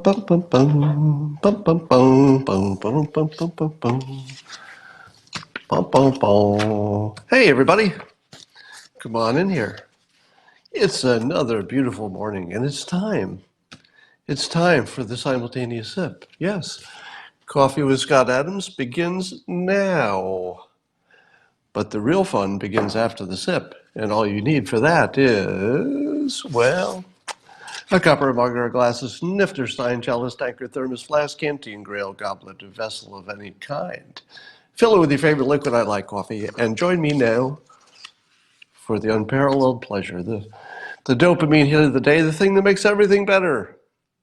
bum, bum, bum, bum, bum, bum, bum, bum, bum, bum, bum, bum. Bum, bum, bum. Hey, everybody. Come on in here. It's another beautiful morning, and it's time. It's time for the simultaneous sip. Yes, Coffee with Scott Adams begins now. But the real fun begins after the sip, and all you need for that is, well, a copper, a mug, or a glass, a snifter, stein, chalice, tankard, thermos, flask, canteen, grail, goblet, a vessel of any kind. Fill it with your favorite liquid. I like coffee. And join me now for the unparalleled pleasure, the dopamine hit of the day, the thing that makes everything better.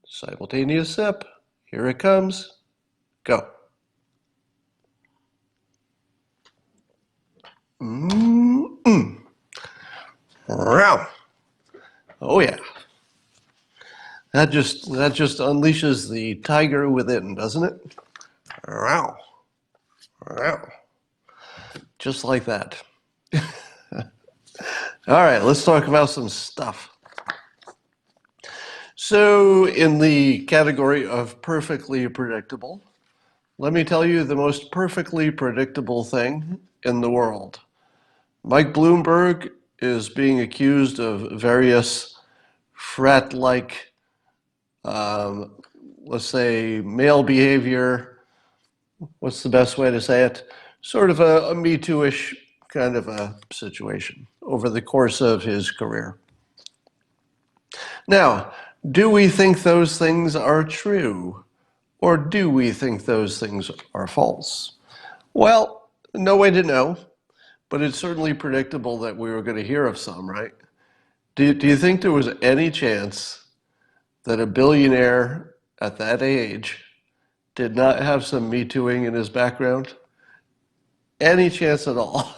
Simultaneous sip. Here it comes. Go. Mm-mm. Oh yeah. That just unleashes the tiger within, doesn't it? Wow. Wow. Just like that. All right, let's talk about some stuff. So, in the category of perfectly predictable, let me tell you the most perfectly predictable thing in the world. Mike Bloomberg is being accused of various frat-like, let's say, male behavior. What's the best way to say it? Sort of a Me Too-ish kind of a situation over the course of his career. Now, do we think those things are true? Or do we think those things are false? Well, no way to know, but it's certainly predictable that we were going to hear of some, right? Do you think there was any chance that a billionaire at that age did not have some Me Tooing in his background? Any chance at all?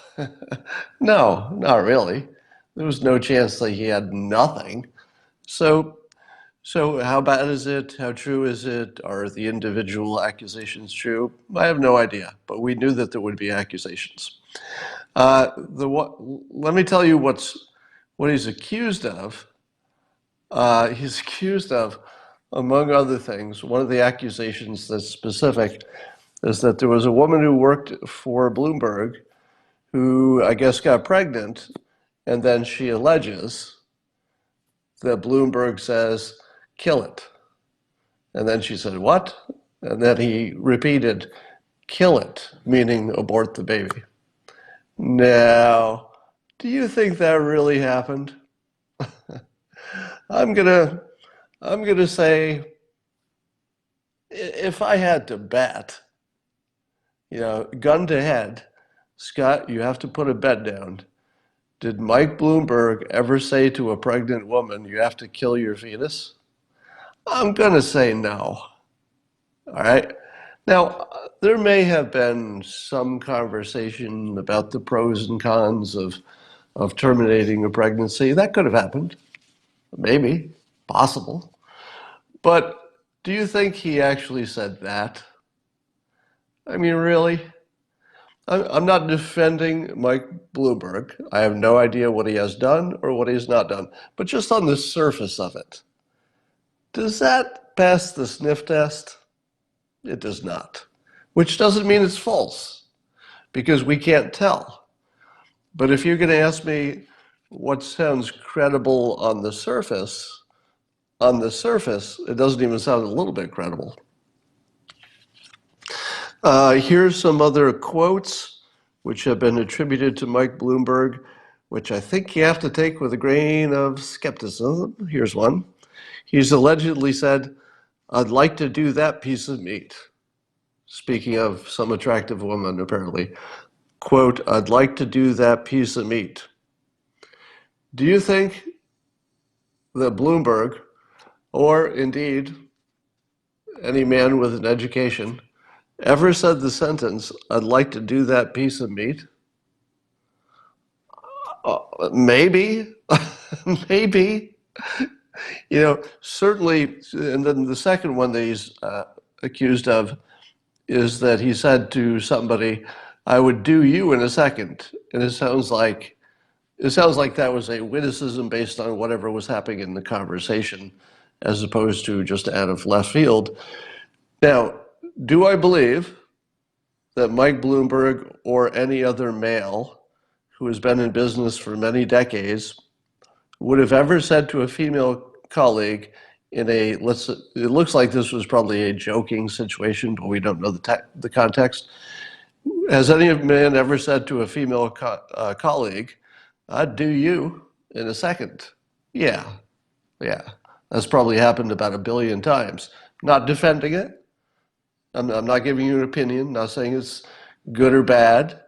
No, not really. There was no chance that he had nothing. So how bad is it? How true is it? Are the individual accusations true? I have no idea, but we knew that there would be accusations. Let me tell you what he's accused of. He's accused of, among other things, one of the accusations that's specific is that there was a woman who worked for Bloomberg who I guess got pregnant, and then she alleges that Bloomberg says, kill it. And then she said, what? And then he repeated, kill it, meaning abort the baby. Now, do you think that really happened? I'm gonna say, if I had to bet, gun to head, Scott, you have to put a bet down. Did Mike Bloomberg ever say to a pregnant woman, you have to kill your fetus? I'm gonna say no. All right. Now, there may have been some conversation about the pros and cons of terminating a pregnancy. That could have happened. Maybe. Possible. But do you think he actually said that? I mean, really? I'm not defending Mike Bloomberg. I have no idea what he has done or what he has not done. But just on the surface of it, does that pass the sniff test? It does not. Which doesn't mean it's false, because we can't tell. But if you're going to ask me what sounds credible on the surface, it doesn't even sound a little bit credible. Here's some other quotes which have been attributed to Mike Bloomberg, which I think you have to take with a grain of skepticism. Here's one. He's allegedly said, I'd like to do that piece of meat. Speaking of some attractive woman, apparently. Quote, I'd like to do that piece of meat. Do you think that Bloomberg, or indeed any man with an education, ever said the sentence, I'd like to do that piece of meat? Maybe. Maybe. Certainly. And then the second one that he's accused of is that he said to somebody, I would do you in a second. And it sounds like that was a witticism based on whatever was happening in the conversation. as opposed to just out of left field. Now, do I believe that Mike Bloomberg or any other male who has been in business for many decades would have ever said to a female colleague in a, it looks like this was probably a joking situation, but we don't know the context. Has any man ever said to a female colleague, "I'd do you in a second"? Yeah, yeah. That's probably happened about 1 billion times. Not defending it. I'm not giving you an opinion, not saying it's good or bad.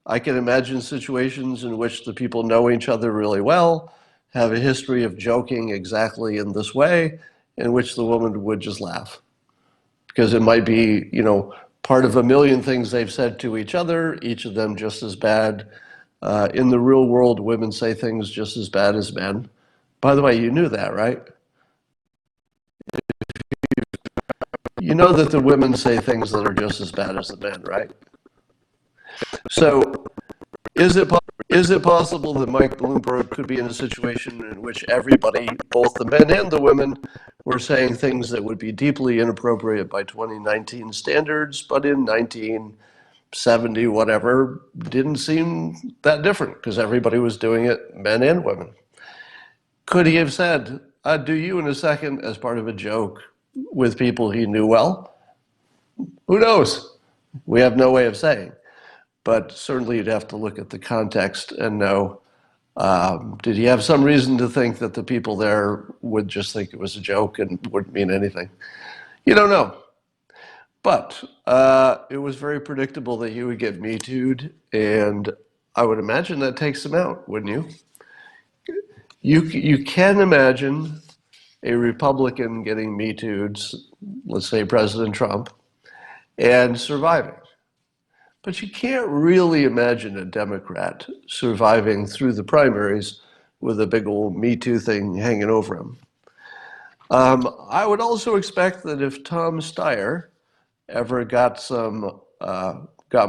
I can imagine situations in which the people know each other really well, have a history of joking exactly in this way, in which the woman would just laugh. Because it might be, part of 1 million things they've said to each other, each of them just as bad. In the real world, women say things just as bad as men. By the way, you knew that, right? You know that the women say things that are just as bad as the men, right? So is it possible that Mike Bloomberg could be in a situation in which everybody, both the men and the women, were saying things that would be deeply inappropriate by 2019 standards, but in 1970, whatever, didn't seem that different because everybody was doing it, men and women? Could he have said, "I'd do you in a second" as part of a joke with people he knew well? Who knows? We have no way of saying. But certainly you'd have to look at the context and know, did he have some reason to think that the people there would just think it was a joke and wouldn't mean anything? You don't know. But it was very predictable that he would get Me Too'd, and I would imagine that takes him out, wouldn't you? You can imagine a Republican getting Me Too'd, let's say President Trump, and surviving. But you can't really imagine a Democrat surviving through the primaries with a big old Me Too thing hanging over him. I would also expect that if Tom Steyer ever got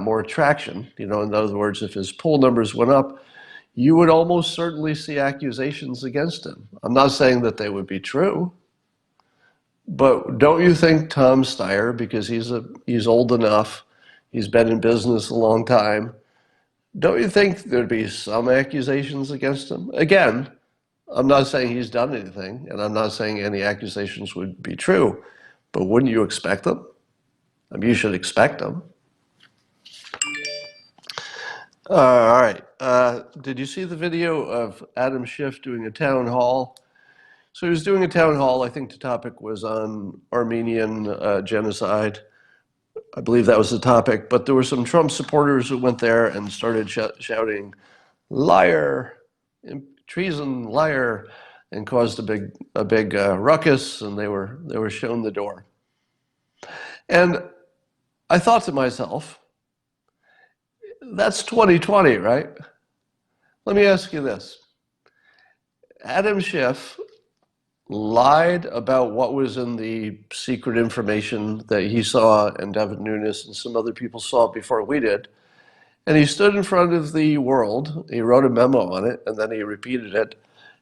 more traction, in other words, if his poll numbers went up, you would almost certainly see accusations against him. I'm not saying that they would be true, but don't you think Tom Steyer, because he's old enough, he's been in business a long time, don't you think there'd be some accusations against him? Again, I'm not saying he's done anything, and I'm not saying any accusations would be true, but wouldn't you expect them? I mean, you should expect them. All right. Did you see the video of Adam Schiff doing a town hall? So he was doing a town hall. I think the topic was on Armenian genocide. I believe that was the topic. But there were some Trump supporters who went there and started shouting, "Liar, treason, liar," and caused a big ruckus. And they were shown the door. And I thought to myself, that's 2020, right? Let me ask you this. Adam Schiff lied about what was in the secret information that he saw and Devin Nunes and some other people saw before we did. And he stood in front of the world, he wrote a memo on it, and then he repeated it.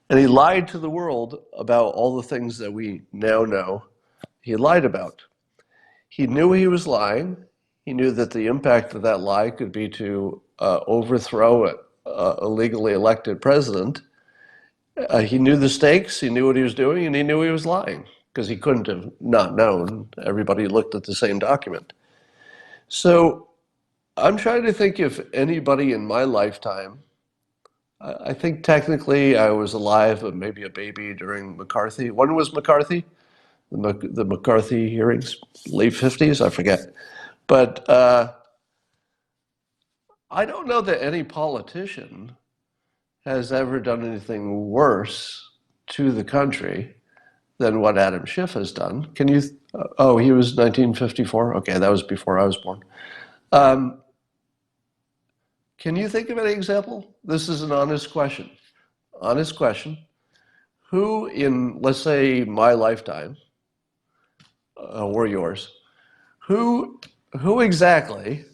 And he lied to the world about all the things that we now know he lied about. He knew he was lying. He knew that the impact of that lie could be to overthrow a legally elected president. He knew the stakes, he knew what he was doing, and he knew he was lying because he couldn't have not known. Everybody looked at the same document. So I'm trying to think if anybody in my lifetime, I think technically I was alive, but maybe a baby during McCarthy. When was McCarthy? The McCarthy hearings, late 50s, I forget. But I don't know that any politician has ever done anything worse to the country than what Adam Schiff has done. Can you? Oh, he was 1954. Okay, that was before I was born. Can you think of any example? This is an honest question. Honest question. Who in, let's say, my lifetime or yours, who exactly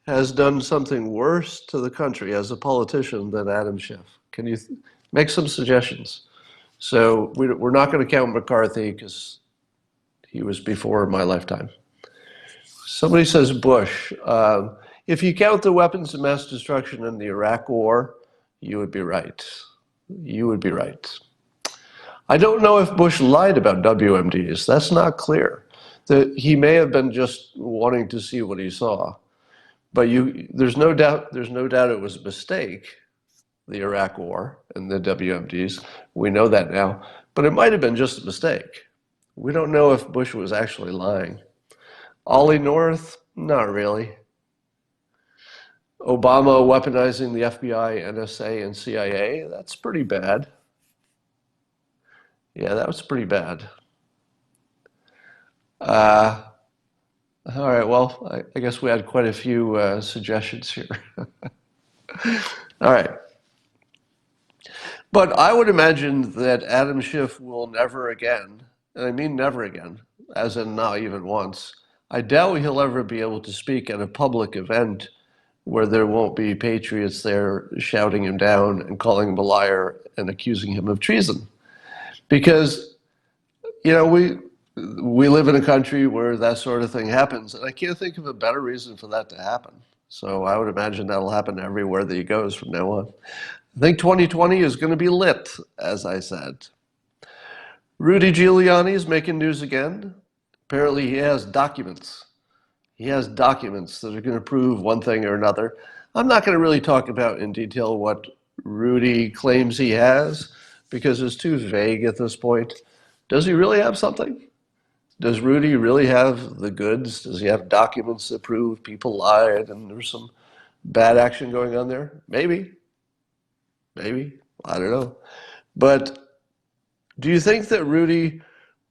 has done something worse to the country as a politician than Adam Schiff? Can you make some suggestions? So we're not going to count McCarthy because he was before my lifetime. Somebody says Bush. If you count the weapons of mass destruction in the Iraq War, you would be right. You would be right. I don't know if Bush lied about WMDs. That's not clear. He may have been just wanting to see what he saw. But there's no doubt it was a mistake, the Iraq War and the WMDs. We know that now. But it might have been just a mistake. We don't know if Bush was actually lying. Ollie North? Not really. Obama weaponizing the FBI, NSA, and CIA? That's pretty bad. Yeah, that was pretty bad. All right, well, I guess we had quite a few suggestions here. All right. But I would imagine that Adam Schiff will never again, and I mean never again, as in not even once, I doubt he'll ever be able to speak at a public event where there won't be patriots there shouting him down and calling him a liar and accusing him of treason. Because, we live in a country where that sort of thing happens, and I can't think of a better reason for that to happen. So I would imagine that'll happen everywhere that he goes from now on. I think 2020 is going to be lit, as I said. Rudy Giuliani is making news again. Apparently he has documents. He has documents that are going to prove one thing or another. I'm not going to really talk about in detail what Rudy claims he has, because it's too vague at this point. Does he really have something? Does Rudy really have the goods? Does he have documents that prove people lied and there's some bad action going on there? Maybe. Maybe. I don't know. But do you think that Rudy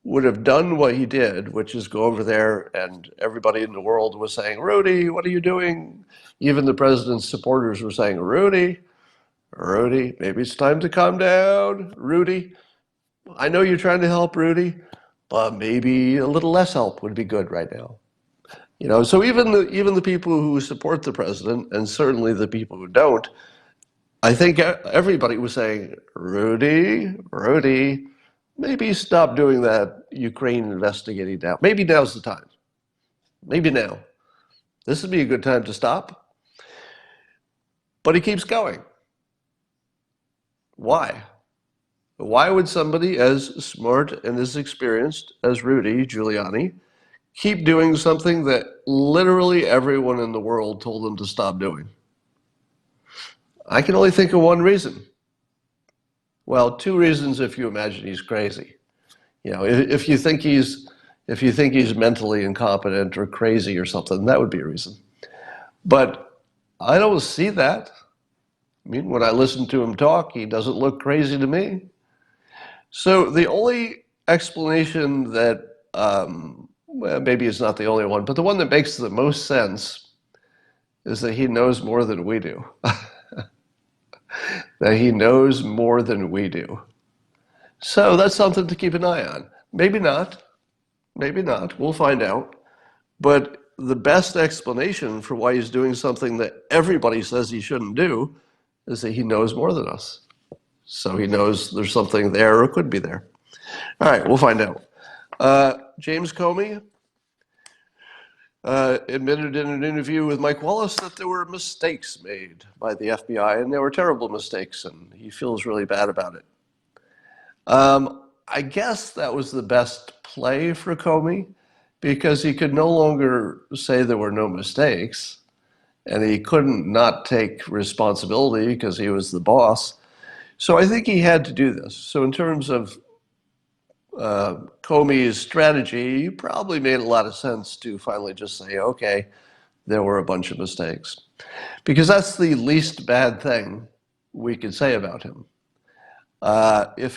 would have done what he did, which is go over there and everybody in the world was saying, Rudy, what are you doing? Even the president's supporters were saying, Rudy, maybe it's time to calm down. Rudy, I know you're trying to help, Rudy, but maybe a little less help would be good right now. So even the people who support the president, and certainly the people who don't, I think everybody was saying, Rudy, maybe stop doing that Ukraine investigating now. Maybe now's the time. Maybe now. This would be a good time to stop. But he keeps going. Why? Why would somebody as smart and as experienced as Rudy Giuliani keep doing something that literally everyone in the world told him to stop doing? I can only think of one reason. Well, two reasons if you imagine he's crazy. If you think he's mentally incompetent or crazy or something, that would be a reason. But I don't see that. I mean, when I listen to him talk, he doesn't look crazy to me. So the only explanation that, well, maybe it's not the only one, but the one that makes the most sense is that he knows more than we do. That he knows more than we do. So that's something to keep an eye on. Maybe not. Maybe not. We'll find out. But the best explanation for why he's doing something that everybody says he shouldn't do is that he knows more than us. So he knows there's something there or could be there. All right, we'll find out. James Comey admitted in an interview with Mike Wallace that there were mistakes made by the FBI, and they were terrible mistakes, and he feels really bad about it. I guess that was the best play for Comey, because he could no longer say there were no mistakes, and he couldn't not take responsibility because he was the boss. So I think he had to do this. So in terms of Comey's strategy, it probably made a lot of sense to finally just say, okay, there were a bunch of mistakes. Because that's the least bad thing we could say about him. If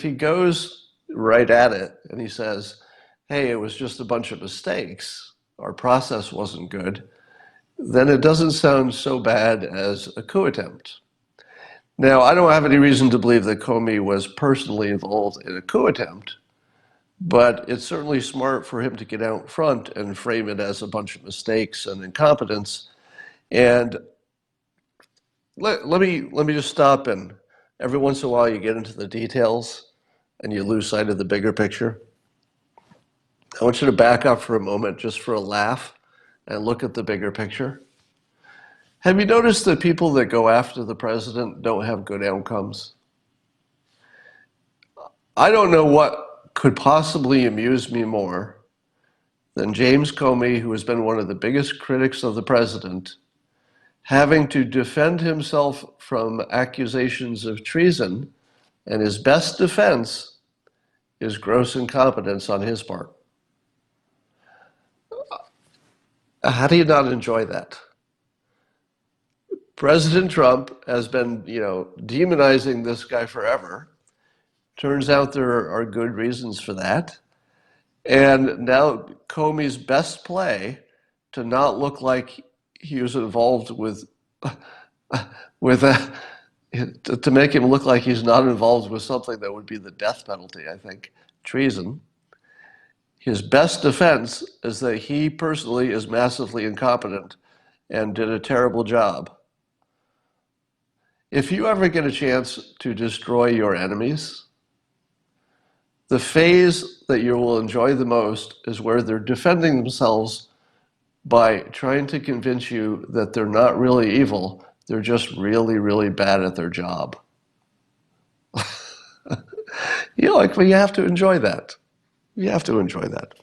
he goes right at it and he says, hey, it was just a bunch of mistakes, our process wasn't good, then it doesn't sound so bad as a coup attempt. Now, I don't have any reason to believe that Comey was personally involved in a coup attempt, but it's certainly smart for him to get out front and frame it as a bunch of mistakes and incompetence. And let me just stop and Every once in a while you get into the details and you lose sight of the bigger picture. I want you to back up for a moment just for a laugh and look at the bigger picture. Have you noticed that people that go after the president don't have good outcomes? I don't know what could possibly amuse me more than James Comey, who has been one of the biggest critics of the president, having to defend himself from accusations of treason, and his best defense is gross incompetence on his part. How do you not enjoy that? President Trump has been, demonizing this guy forever. Turns out there are good reasons for that. And now Comey's best play to not look like he was involved to make him look like he's not involved with something that would be the death penalty, I think, treason. His best defense is that he personally is massively incompetent and did a terrible job. If you ever get a chance to destroy your enemies, the phase that you will enjoy the most is where they're defending themselves by trying to convince you that they're not really evil, they're just really, really bad at their job. Well, you have to enjoy that. You have to enjoy that.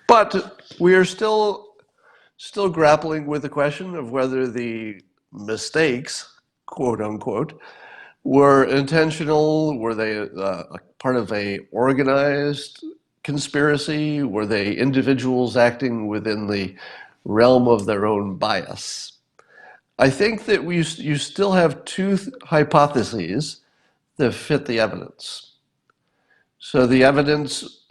But we are still grappling with the question of whether the mistakes, quote unquote, were intentional. Were they part of a organized conspiracy? Were they individuals acting within the realm of their own bias? I think that you still have two hypotheses that fit the evidence. So the evidence,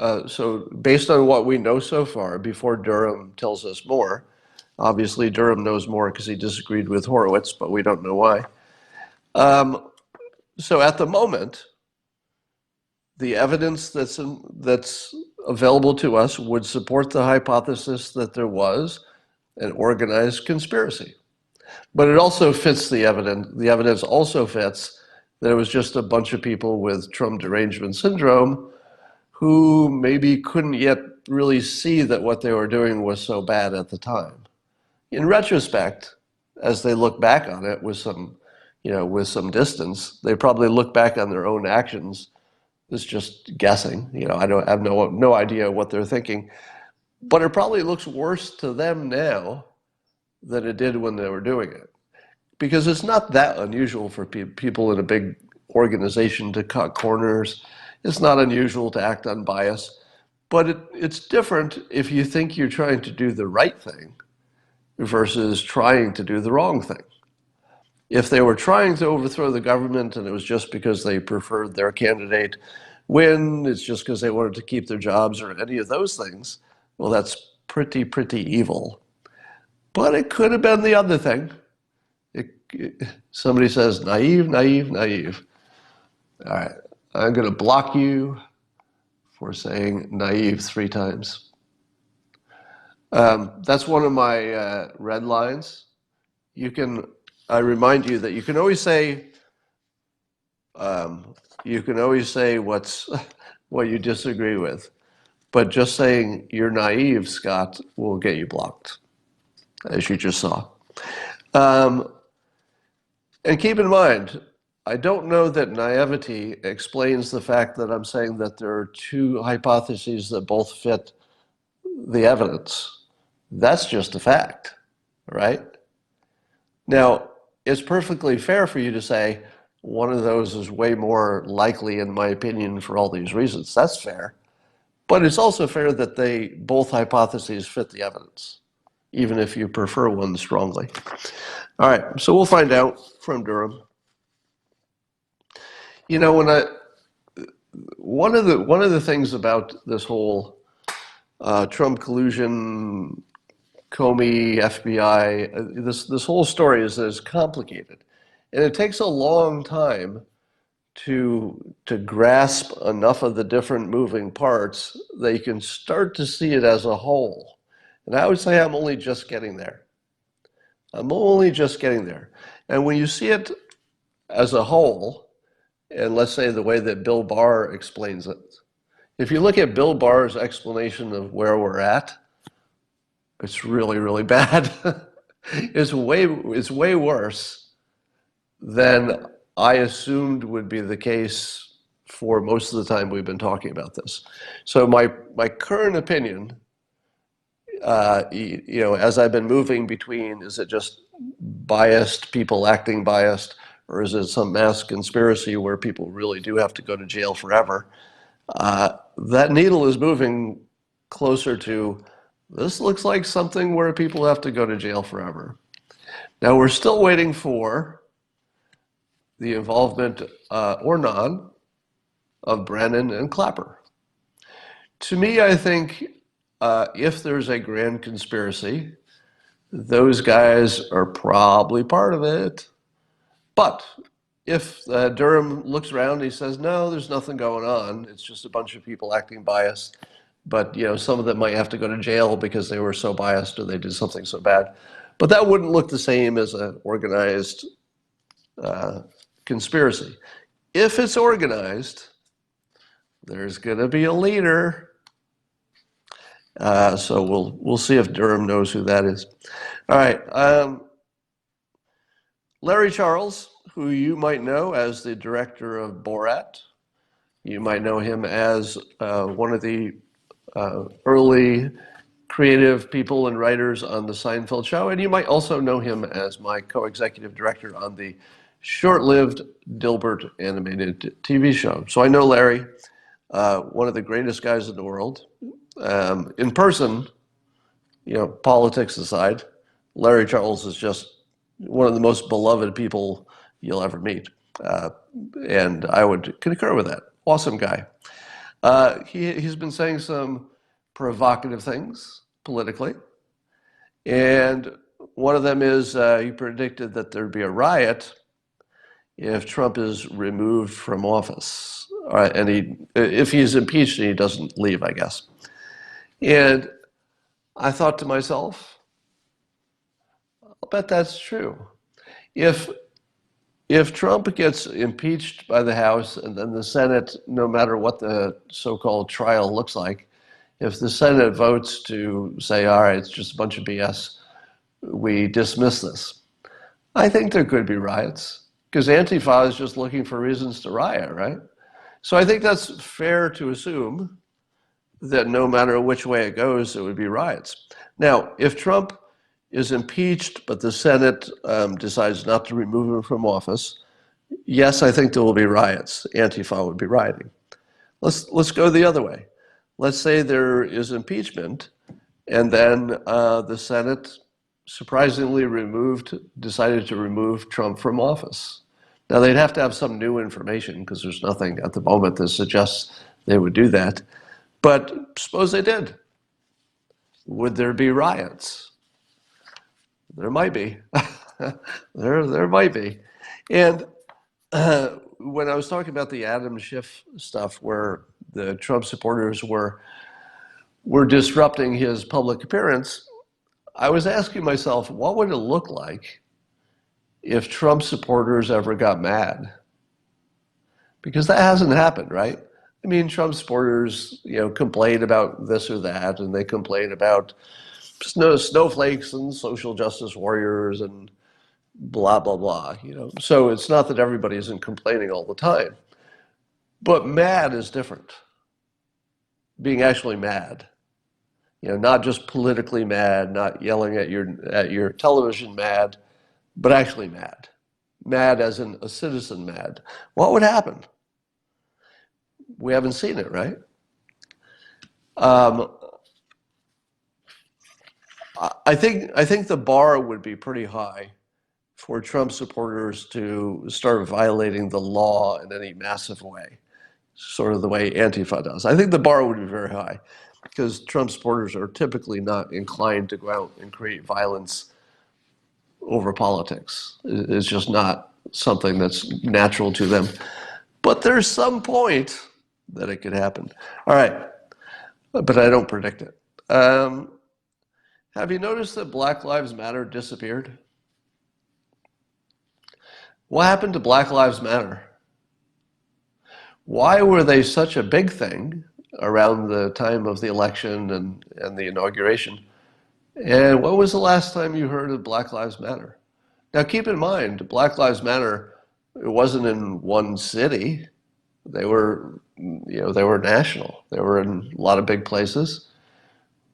based on what we know so far, before Durham tells us more, obviously Durham knows more because he disagreed with Horowitz, but we don't know why. So at the moment, the evidence that's available to us would support the hypothesis that there was an organized conspiracy. But it also fits the evidence. The evidence also fits that it was just a bunch of people with Trump derangement syndrome who maybe couldn't yet really see that what they were doing was so bad at the time. In retrospect, as they look back on it with some distance, they probably look back on their own actions as just guessing. I have no idea what they're thinking. But it probably looks worse to them now than it did when they were doing it. Because it's not that unusual for people in a big organization to cut corners. It's not unusual to act unbiased. But it's different if you think you're trying to do the right thing versus trying to do the wrong thing. If they were trying to overthrow the government and it was just because they preferred their candidate win, it's just because they wanted to keep their jobs or any of those things, well, that's pretty evil. But it could have been the other thing. Somebody says, naive. All right, I'm going to block you for saying naive 3 times. That's one of my red lines. I remind you that you can always say what you disagree with, but just saying you're naive, Scott, will get you blocked, as you just saw. And keep in mind, I don't know that naivety explains the fact that I'm saying that there are 2 hypotheses that both fit the evidence. That's just a fact, right? Now, it's perfectly fair for you to say one of those is way more likely, in my opinion, for all these reasons. That's fair. But it's also fair that both hypotheses fit the evidence, even if you prefer one strongly. All right, so we'll find out from Durham. One of the things about this whole Trump collusion, Comey, FBI, this whole story is that it's complicated, and it takes a long time to grasp enough of the different moving parts that you can start to see it as a whole. And I would say I'm only just getting there. And when you see it as a whole, and let's say the way that Bill Barr explains it. If you look at Bill Barr's explanation of where we're at, it's really, really bad. It's way worse than I assumed would be the case for most of the time we've been talking about this. So my current opinion, as I've been moving between, is it just biased people acting biased, or is it some mass conspiracy where people really do have to go to jail forever? That needle is moving closer to, this looks like something where people have to go to jail forever. Now, we're still waiting for the involvement, or non, of Brennan and Clapper. To me, I think if there's a grand conspiracy, those guys are probably part of it. But if Durham looks around and he says, no, there's nothing going on, it's just a bunch of people acting biased, but some of them might have to go to jail because they were so biased or they did something so bad. But that wouldn't look the same as an organized conspiracy. If it's organized, there's going to be a leader. So we'll see if Durham knows who that is. All right. Larry Charles, who you might know as the director of Borat. You might know him as one of the early creative people and writers on the Seinfeld show, and you might also know him as my co-executive director on the short-lived Dilbert animated TV show. So I know Larry, one of the greatest guys in the world. In person, politics aside, Larry Charles is just one of the most beloved people you'll ever meet. And I would concur with that. Awesome guy. He's been saying some provocative things politically. And one of them is he predicted that there'd be a riot if Trump is removed from office. And if he's impeached and he doesn't leave, I guess. And I thought to myself, I'll bet that's true. If Trump gets impeached by the House and then the Senate, no matter what the so-called trial looks like, if the Senate votes to say, all right, it's just a bunch of BS, we dismiss this, I think there could be riots because Antifa is just looking for reasons to riot, right? So I think that's fair to assume that no matter which way it goes, it would be riots. Now, if Trump is impeached, but the Senate decides not to remove him from office, yes, I think there will be riots. Antifa would be rioting. Let's go the other way. Let's say there is impeachment, and then the Senate surprisingly decided to remove Trump from office. Now, they'd have to have some new information because there's nothing at the moment that suggests they would do that. But suppose they did. Would there be riots? There might be. there might be. And when I was talking about the Adam Schiff stuff where the Trump supporters were disrupting his public appearance, I was asking myself, what would it look like if Trump supporters ever got mad? Because that hasn't happened, right? I mean, Trump supporters, complain about this or that, and they complain about snowflakes and social justice warriors and blah, blah, blah, So it's not that everybody isn't complaining all the time. But mad is different. Being actually mad. Not just politically mad, not yelling at your television mad, but actually mad. Mad as in a citizen mad. What would happen? We haven't seen it, right? I think the bar would be pretty high for Trump supporters to start violating the law in any massive way, sort of the way Antifa does. I think the bar would be very high because Trump supporters are typically not inclined to go out and create violence over politics. It's just not something that's natural to them. But there's some point that it could happen. All right, but I don't predict it. Have you noticed that Black Lives Matter disappeared? What happened to Black Lives Matter? Why were they such a big thing around the time of the election and the inauguration? And when was the last time you heard of Black Lives Matter? Now, keep in mind, Black Lives Matter, it wasn't in one city. They were, they were national. They were in a lot of big places.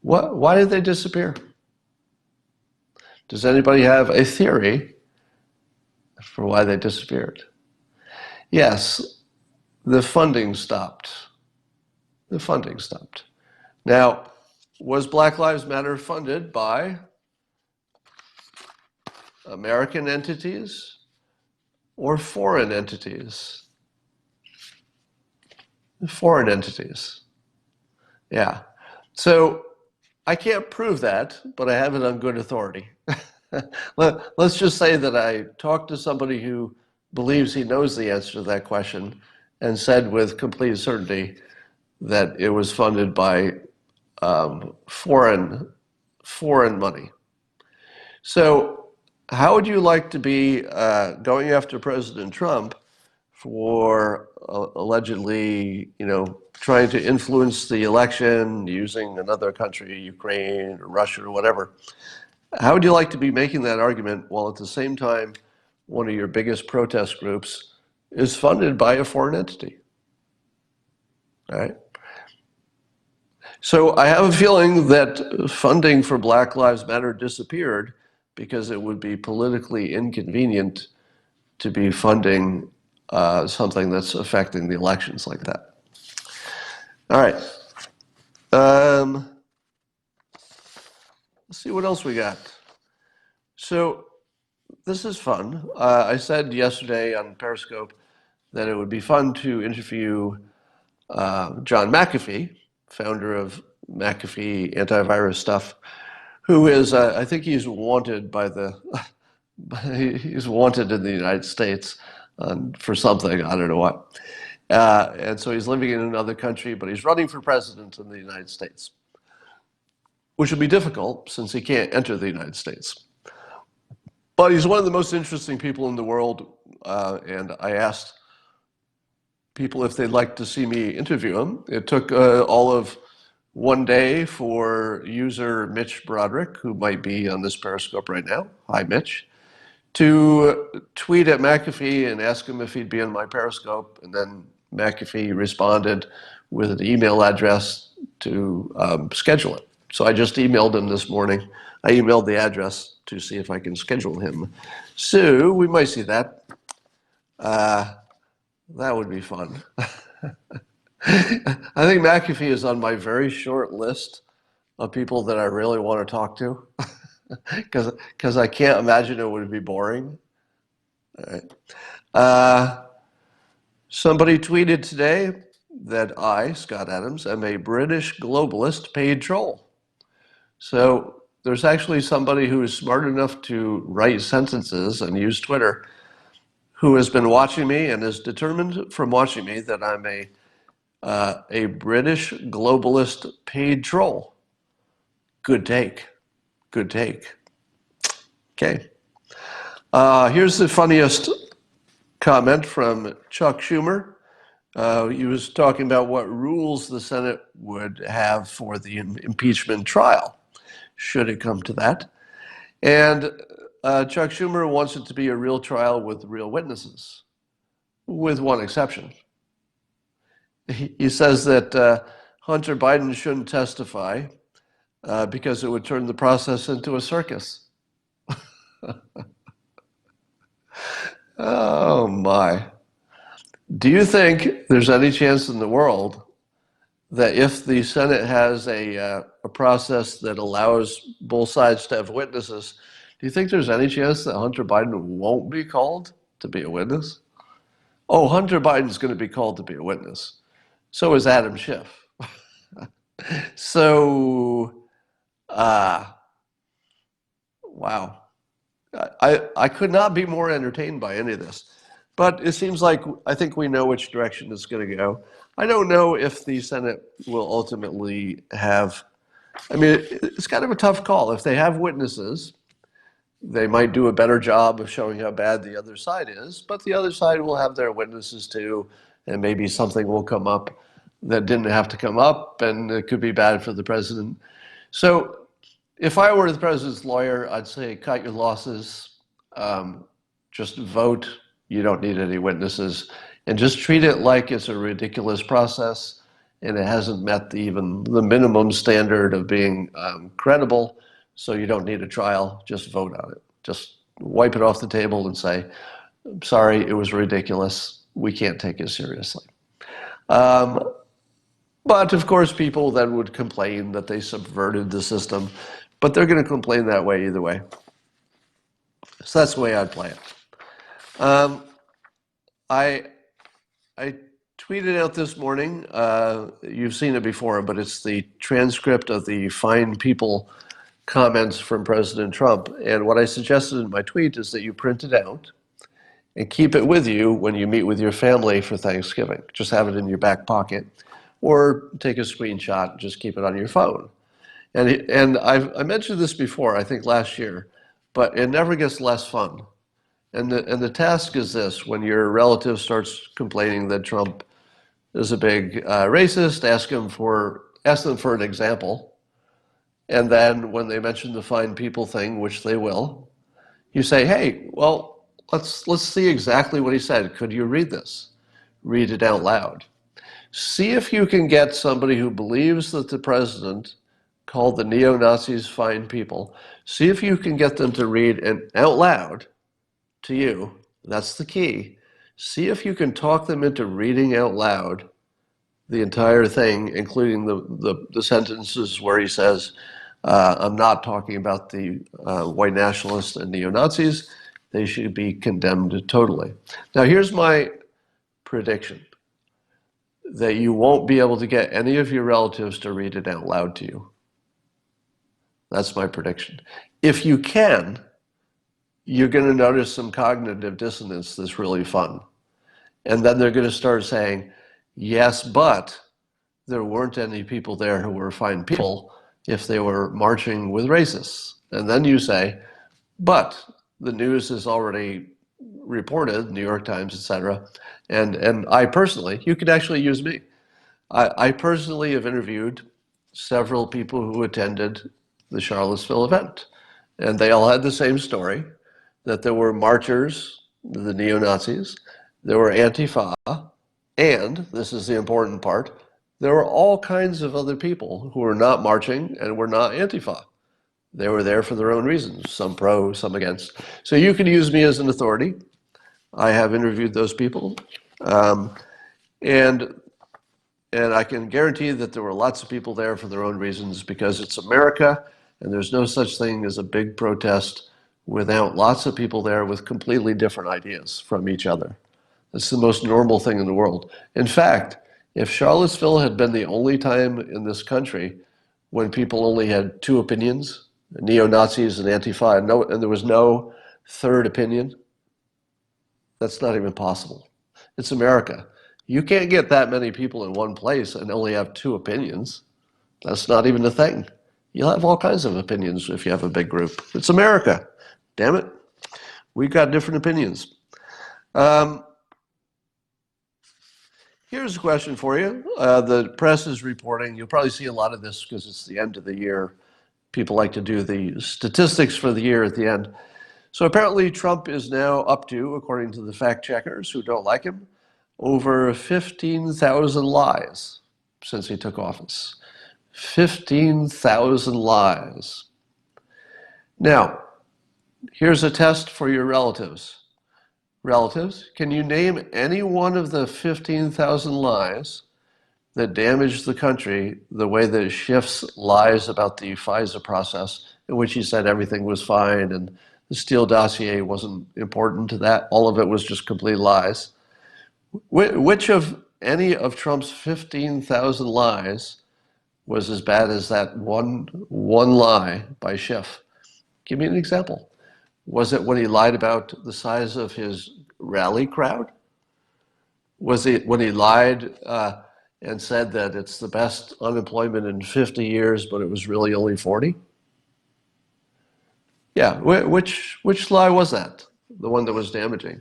Why did they disappear? Does anybody have a theory for why they disappeared? Yes, the funding stopped. The funding stopped. Now, was Black Lives Matter funded by American entities or foreign entities? Foreign entities. Yeah. So I can't prove that, but I have it on good authority. Let's just say that I talked to somebody who believes he knows the answer to that question and said with complete certainty that it was funded by foreign money. So how would you like to be going after President Trump for allegedly, trying to influence the election using another country, Ukraine or Russia or whatever? How would you like to be making that argument while at the same time one of your biggest protest groups is funded by a foreign entity? All right. So I have a feeling that funding for Black Lives Matter disappeared because it would be politically inconvenient to be funding something that's affecting the elections like that. All right. Let's see what else we got. So this is fun. I said yesterday on Periscope that it would be fun to interview John McAfee, founder of McAfee antivirus stuff, who is, I think he's wanted by the, he's wanted in the United States for something, I don't know what. And so he's living in another country, but he's running for president in the United States, which will be difficult since he can't enter the United States. But he's one of the most interesting people in the world, and I asked people if they'd like to see me interview him. It took all of one day for user Mitch Broderick, who might be on this Periscope right now, hi Mitch, to tweet at McAfee and ask him if he'd be on my Periscope, and then McAfee responded with an email address to schedule it. So I just emailed him this morning. I emailed the address to see if I can schedule him. So we might see that. That would be fun. I think McAfee is on my very short list of people that I really want to talk to because I can't imagine it would be boring. All right. Somebody tweeted today that I, Scott Adams, am a British globalist paid troll. So there's actually somebody who is smart enough to write sentences and use Twitter who has been watching me and is determined from watching me that I'm a British globalist paid troll. Good take. Good take. Okay. Here's the funniest comment from Chuck Schumer. He was talking about what rules the Senate would have for the impeachment trial, should it come to that. And Chuck Schumer wants it to be a real trial with real witnesses, with one exception. He says that Hunter Biden shouldn't testify because it would turn the process into a circus. Oh my. Do you think there's any chance in the world that if the Senate has a process that allows both sides to have witnesses, do you think there's any chance that Hunter Biden won't be called to be a witness? Oh, Hunter Biden's going to be called to be a witness. So is Adam Schiff. So, wow. I could not be more entertained by any of this. But it seems like I think we know which direction it's going to go. I don't know if the Senate will ultimately have, I mean, it's kind of a tough call. If they have witnesses, they might do a better job of showing how bad the other side is, but the other side will have their witnesses too, and maybe something will come up that didn't have to come up, and it could be bad for the president. So if I were the president's lawyer, I'd say cut your losses, just vote. You don't need any witnesses, and just treat it like it's a ridiculous process and it hasn't met even the minimum standard of being credible, so you don't need a trial. Just vote on it. Just wipe it off the table and say, sorry, it was ridiculous. We can't take it seriously. But of course, people then would complain that they subverted the system, but they're going to complain that way either way. So that's the way I'd play it. I tweeted out this morning, you've seen it before, but it's the transcript of the fine people comments from President Trump. And what I suggested in my tweet is that you print it out and keep it with you when you meet with your family for Thanksgiving. Just have it in your back pocket, or take a screenshot and just keep it on your phone. And I mentioned this before, I think last year, but it never gets less fun. And the task is this: when your relative starts complaining that Trump is a big racist, ask them for an example. And then when they mention the fine people thing, which they will, you say, hey, well, let's see exactly what he said. Could you read this? Read it out loud. See if you can get somebody who believes that the president called the neo-Nazis fine people. See if you can get them to read it out loud to you. That's the key. See if you can talk them into reading out loud the entire thing, including the sentences where he says, I'm not talking about the white nationalists and neo-Nazis. They should be condemned totally. Now, here's my prediction: that you won't be able to get any of your relatives to read it out loud to you. That's my prediction. If you can, you're going to notice some cognitive dissonance that's really fun. And then they're going to start saying, yes, but there weren't any people there who were fine people if they were marching with racists. And then you say, but the news has already reported, New York Times, etc. And I personally, you could actually use me. I personally have interviewed several people who attended the Charlottesville event. And they all had the same story, that there were marchers, the neo-Nazis, there were Antifa, and, this is the important part, there were all kinds of other people who were not marching and were not Antifa. They were there for their own reasons, some pro, some against. So you can use me as an authority. I have interviewed those people. And I can guarantee that there were lots of people there for their own reasons, because it's America, and there's no such thing as a big protest without lots of people there with completely different ideas from each other. It's the most normal thing in the world. In fact, if Charlottesville had been the only time in this country when people only had two opinions, neo-Nazis and Antifa, and there was no third opinion, that's not even possible. It's America. You can't get that many people in one place and only have two opinions. That's not even a thing. You'll have all kinds of opinions if you have a big group. It's America. Damn it. We've got different opinions. Here's a question for you. The press is reporting, you'll probably see a lot of this because it's the end of the year. People like to do the statistics for the year at the end. So apparently Trump is now up to, according to the fact checkers who don't like him, over 15,000 lies since he took office. 15,000 lies. Now, here's a test for your relatives. Relatives, can you name any one of the 15,000 lies that damaged the country the way that Schiff's lies about the FISA process, in which he said everything was fine and the Steele dossier wasn't important to that? All of it was just complete lies. Which of any of Trump's 15,000 lies was as bad as that one lie by Schiff? Give me an example. Was it when he lied about the size of his rally crowd? Was it when he lied and said that it's the best unemployment in 50 years, but it was really only 40? Yeah, which lie was that? the one that was damaging.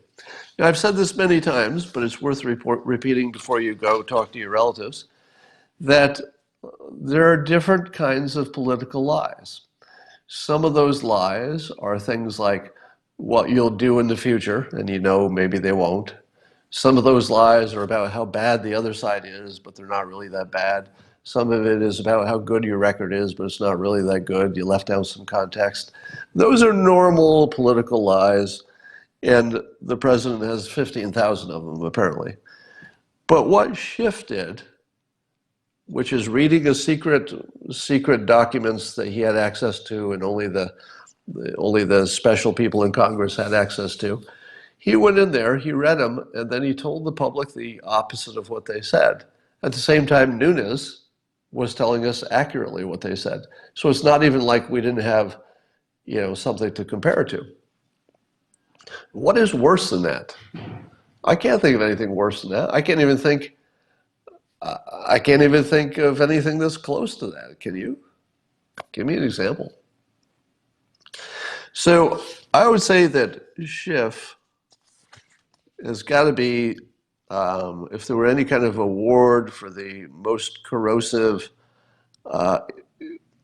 Now, I've said this many times, but it's worth repeating before you go talk to your relatives, that there are different kinds of political lies. Some of those lies are things like what you'll do in the future, and you know maybe they won't. Some of those lies are about how bad the other side is, but they're not really that bad. Some of it is about how good your record is, but it's not really that good. You left out some context. Those are normal political lies, and the president has 15,000 of them, apparently. But what Schiff did, which is reading a secret documents that he had access to and only the special people in Congress had access to, he went in there, he read them, and then he told the public the opposite of what they said. At the same time, Nunes was telling us accurately what they said. So it's not even like we didn't have, something to compare to. What is worse than that? I can't think of anything worse than that. I can't even think of anything that's close to that. Can you? Give me an example. So I would say that Schiff has got to be, if there were any kind of award for the most corrosive,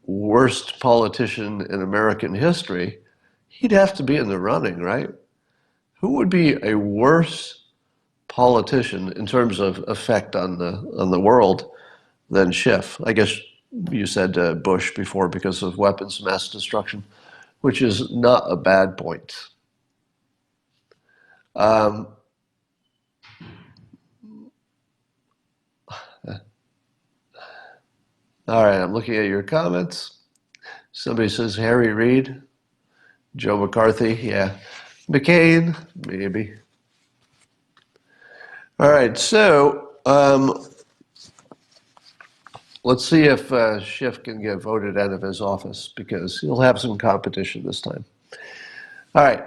worst politician in American history, he'd have to be in the running, right? Who would be a worse politician in terms of effect on the world than Schiff? I guess you said Bush before because of weapons of mass destruction, which is not a bad point. All right, I'm looking at your comments. Somebody says Harry Reid, Joe McCarthy, yeah. McCain, maybe. All right, so let's see if Schiff can get voted out of his office because he'll have some competition this time. All right,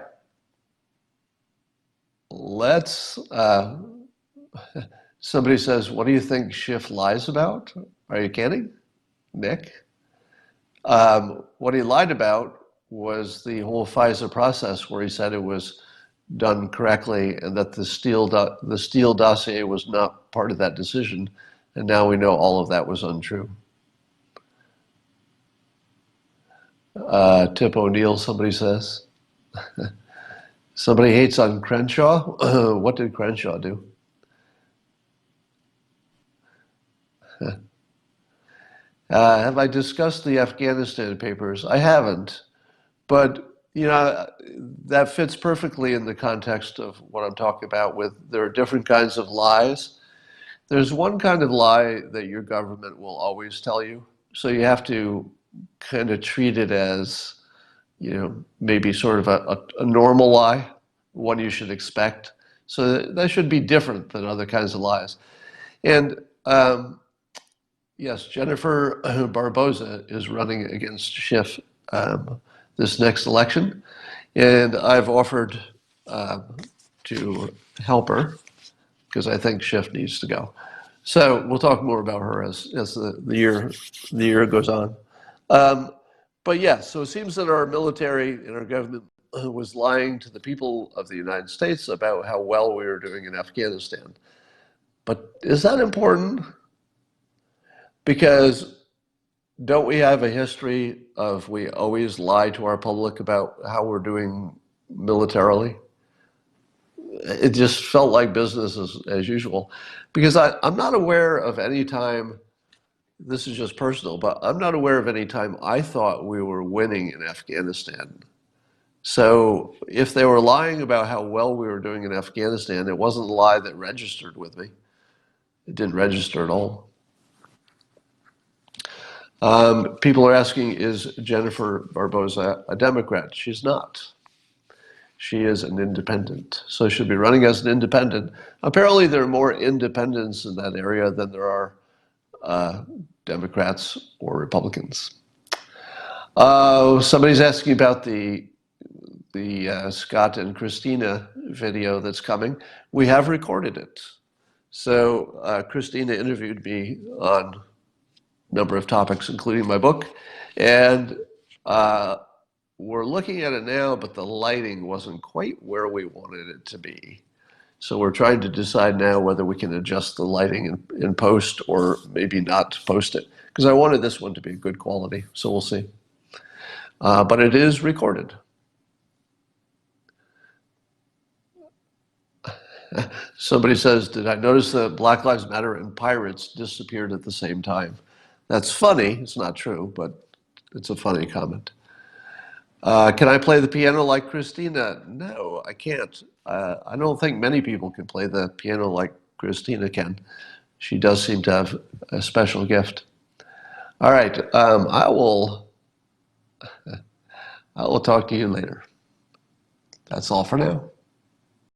somebody says, what do you think Schiff lies about? Are you kidding, Nick? What he lied about was the whole FISA process where he said it was done correctly and that the Steele dossier was not part of that decision. And now we know all of that was untrue. Tip O'Neill, somebody says. Somebody hates on Crenshaw. What did Crenshaw do? Have I discussed the Afghanistan papers? I haven't, but that fits perfectly in the context of what I'm talking about. There are different kinds of lies. There's one kind of lie that your government will always tell you, so you have to kind of treat it as, maybe sort of a normal lie, one you should expect. So that should be different than other kinds of lies. And yes, Jennifer Barboza is running against Schiff this next election, and I've offered to help her because I think Schiff needs to go. So we'll talk more about her as the year goes on. But yeah, so it seems that our military and our government was lying to the people of the United States about how well we were doing in Afghanistan. But is that important? Because don't we have a history of we always lie to our public about how we're doing militarily? It just felt like business as usual. Because I'm not aware of any time, this is just personal, but I'm not aware of any time I thought we were winning in Afghanistan. So if they were lying about how well we were doing in Afghanistan, it wasn't a lie that registered with me. It didn't register at all. People are asking, is Jennifer Barboza a Democrat? She's not. She is an independent. So she'll be running as an independent. Apparently there are more independents in that area than there are Democrats or Republicans. Somebody's asking about the Scott and Christina video that's coming. We have recorded it. So Christina interviewed me on a number of topics, including my book. And we're looking at it now, but the lighting wasn't quite where we wanted it to be. So we're trying to decide now whether we can adjust the lighting in post or maybe not post it. Because I wanted this one to be good quality, so we'll see. But it is recorded. Somebody says, did I notice that Black Lives Matter and pirates disappeared at the same time? That's funny. It's not true, but it's a funny comment. Can I play the piano like Christina? No, I can't. I don't think many people can play the piano like Christina can. She does seem to have a special gift. All right, I will talk to you later. That's all for now.